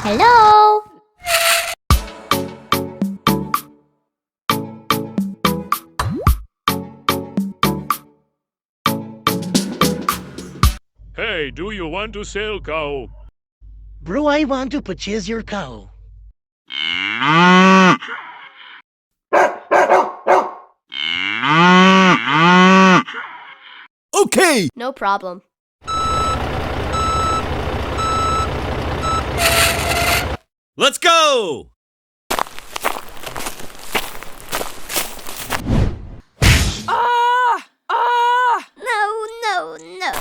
Hello? Hey, do you want to sell cow? Bro, I want to purchase your cow. Okay! No problem. Let's go! No.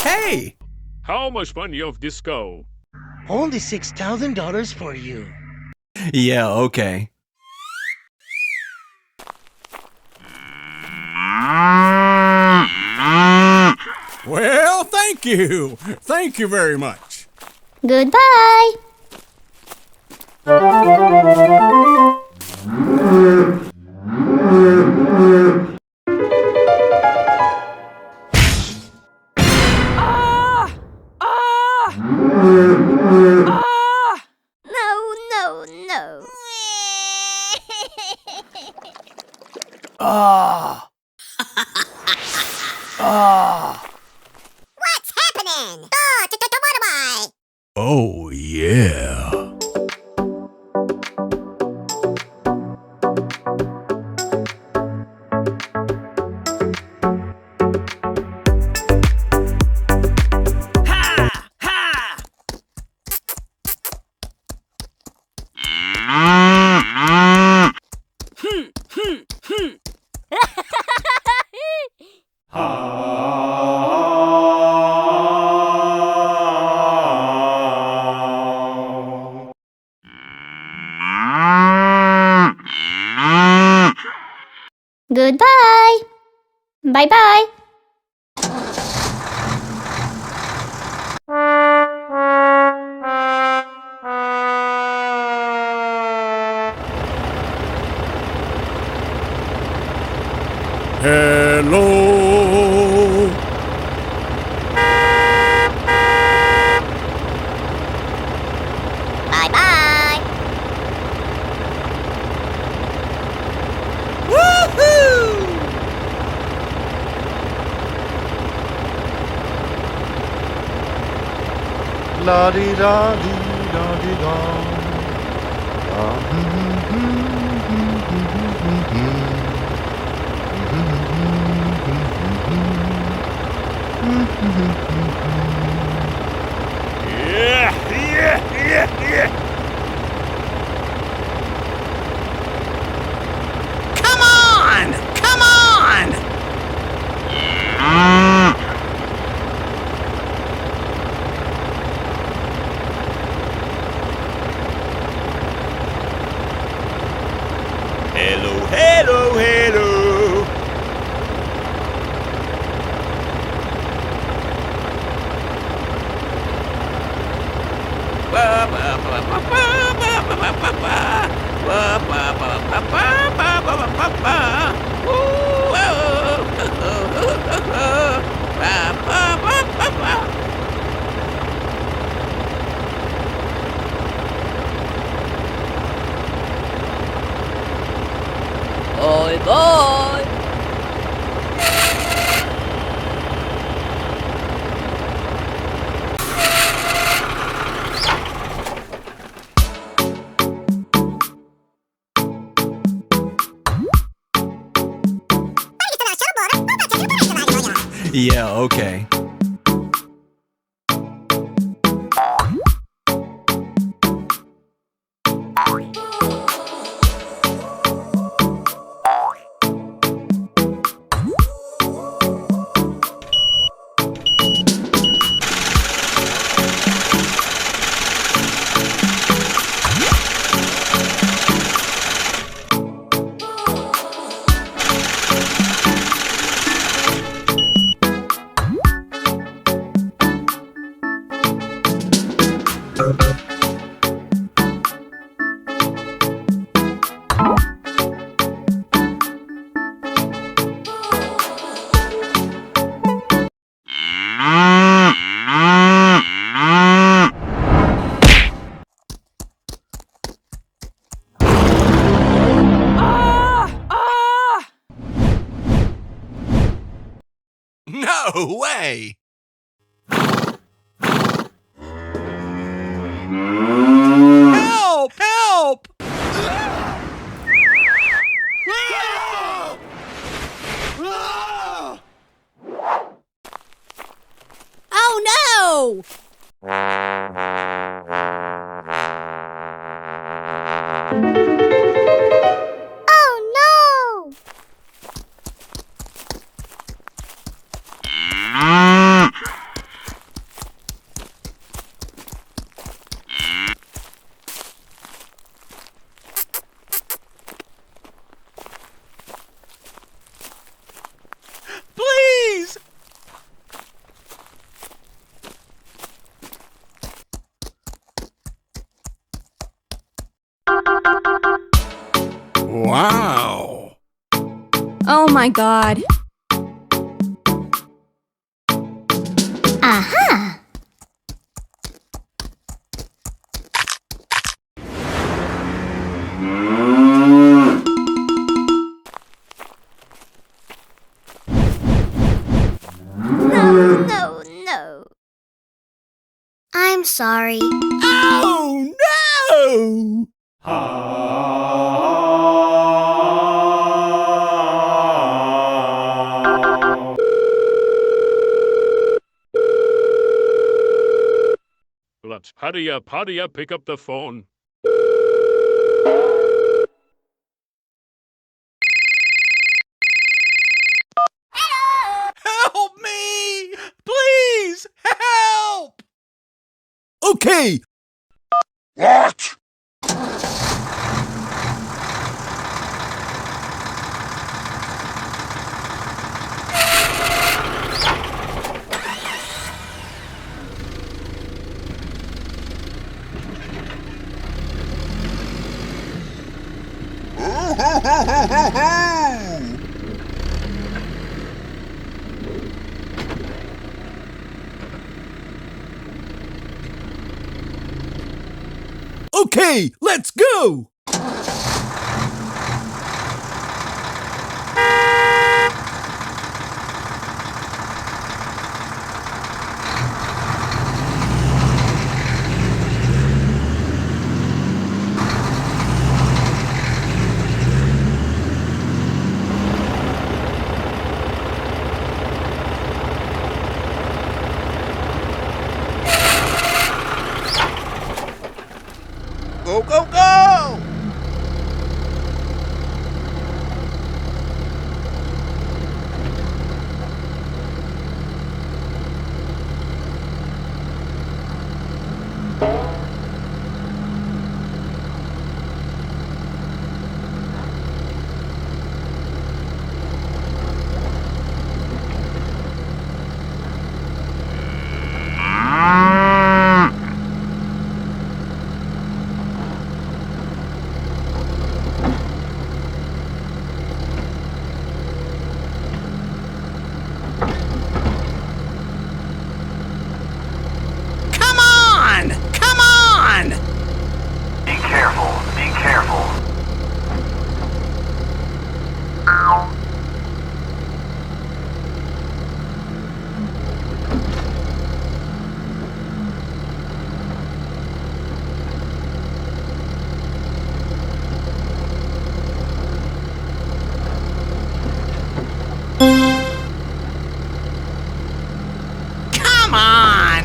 Hey! How much money of this cow? Only $6,000 for you. Yeah, okay. Well, thank you. Thank you very much. Goodbye. No. Ah! Ah! What's happening? Oh, what am I? Oh, yeah. Goodbye. Bye-bye. Hello. Bye-bye. Woohoo! La di da di da di da. Yeah. Come on! Come on! Hello. Bye-bye. Yeah, okay. No way! Help! Help! Oh no! Oh no! Please! Wow! Oh my god. Aha! No, no, no. I'm sorry. Oh no! Let's hurry up, pick up the phone. Help me! Please! Help! Okay! What? Okay, let's go! Go, go, go! Come on! Come on! Be careful, be careful. Come on!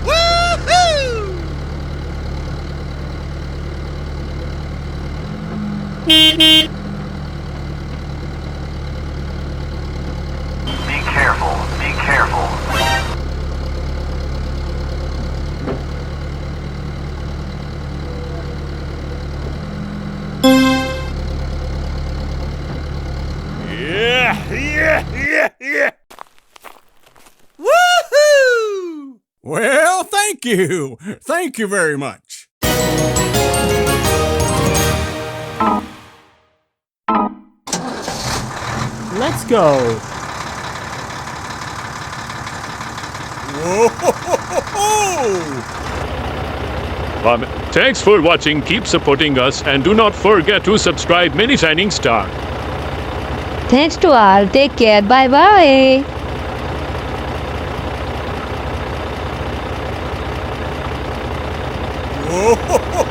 Woohoo! Be careful, be careful. Yeah. Woohoo! Well, thank you. Thank you very much. Let's go. Whoa! Thanks for watching. Keep supporting us, and do not forget to subscribe. Many shining star. Thanks to all. Take care. Bye bye. Whoa!